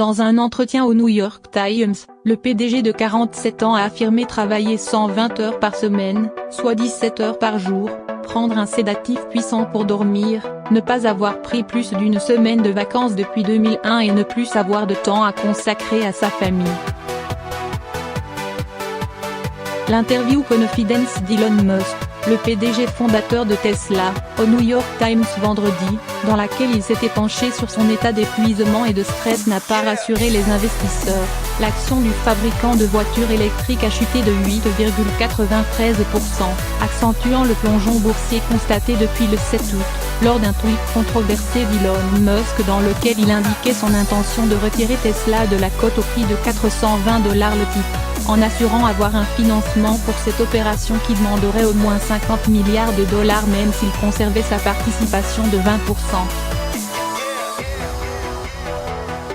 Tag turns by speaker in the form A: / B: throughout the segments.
A: Dans un entretien au New York Times, le PDG de 47 ans a affirmé travailler 120 heures par semaine, soit 17 heures par jour, prendre un sédatif puissant pour dormir, ne pas avoir pris plus d'une semaine de vacances depuis 2001 et ne plus avoir de temps à consacrer à sa famille. L'interview confidence d'Elon Musk, le PDG fondateur de Tesla, au New York Times vendredi, dans laquelle il s'était penché sur son état d'épuisement et de stress n'a pas rassuré les investisseurs. L'action du fabricant de voitures électriques a chuté de 8,93%, accentuant le plongeon boursier constaté depuis le 7 août, lors d'un tweet controversé d'Elon Musk dans lequel il indiquait son intention de retirer Tesla de la cote au prix de $420 le titre, en assurant avoir un financement pour cette opération qui demanderait au moins 50 milliards de dollars même s'il conservait sa participation de 20%.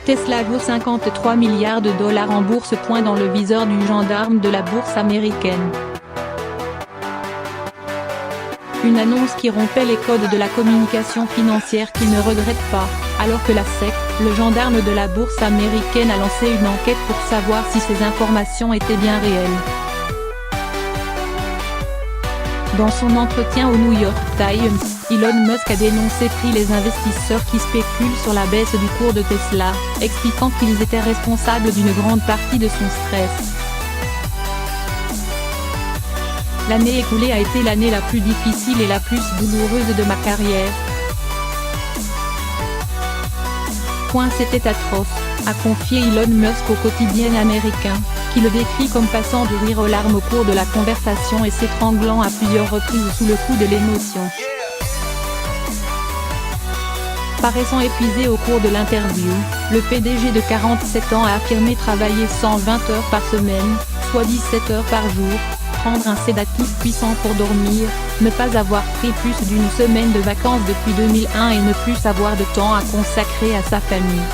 A: Tesla vaut 53 milliards de dollars en bourse. Dans le viseur du gendarme de la bourse américaine. Une annonce qui rompait les codes de la communication financière qu'il ne regrette pas, alors que la SEC, le gendarme de la bourse américaine, a lancé une enquête pour savoir si ces informations étaient bien réelles. Dans son entretien au New York Times, Elon Musk a dénoncé les investisseurs qui spéculent sur la baisse du cours de Tesla, expliquant qu'ils étaient responsables d'une grande partie de son stress. L'année écoulée a été l'année la plus difficile et la plus douloureuse de ma carrière. C'était atroce, a confié Elon Musk au quotidien américain, qui le décrit comme passant du rire aux larmes au cours de la conversation et s'étranglant à plusieurs reprises sous le coup de l'émotion. Paraissant épuisé au cours de l'interview, le PDG de 47 ans a affirmé travailler 120 heures par semaine, soit 17 heures par jour, prendre un sédatif puissant pour dormir, ne pas avoir pris plus d'une semaine de vacances depuis 2001 et ne plus avoir de temps à consacrer à sa famille.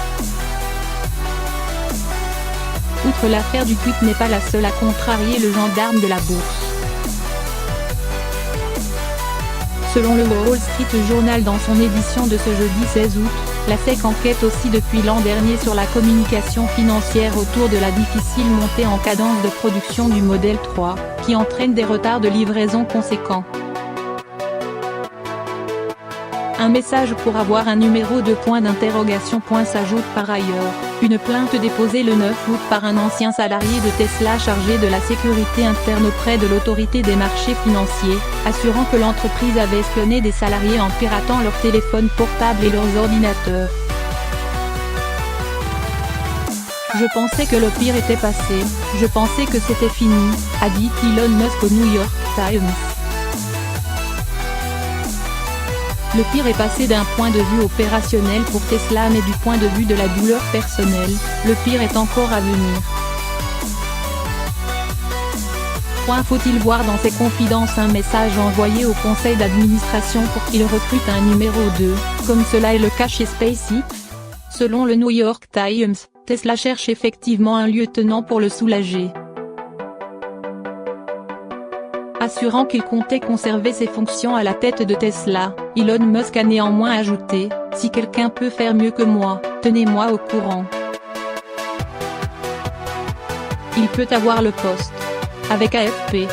A: Outre l'affaire du tweet n'est pas la seule à contrarier le gendarme de la bourse. Selon le Wall Street Journal dans son édition de ce jeudi 16 août, la SEC enquête aussi depuis l'an dernier sur la communication financière autour de la difficile montée en cadence de production du Model 3, qui entraîne des retards de livraison conséquents. Un message pour avoir un numéro de point d'interrogation. S'ajoute par ailleurs, une plainte déposée le 9 août par un ancien salarié de Tesla chargé de la sécurité interne auprès de l'autorité des marchés financiers, assurant que l'entreprise avait espionné des salariés en piratant leurs téléphones portables et leurs ordinateurs. Je pensais que le pire était passé, je pensais que c'était fini, a dit Elon Musk au New York Times. Le pire est passé d'un point de vue opérationnel pour Tesla mais du point de vue de la douleur personnelle, le pire est encore à venir. Faut-il voir dans ses confidences un message envoyé au conseil d'administration pour qu'il recrute un numéro 2, comme cela est le cas chez SpaceX? Selon le New York Times, Tesla cherche effectivement un lieutenant pour le soulager. Assurant qu'il comptait conserver ses fonctions à la tête de Tesla, Elon Musk a néanmoins ajouté « Si quelqu'un peut faire mieux que moi, tenez-moi au courant. Il peut avoir le poste. » Avec AFP.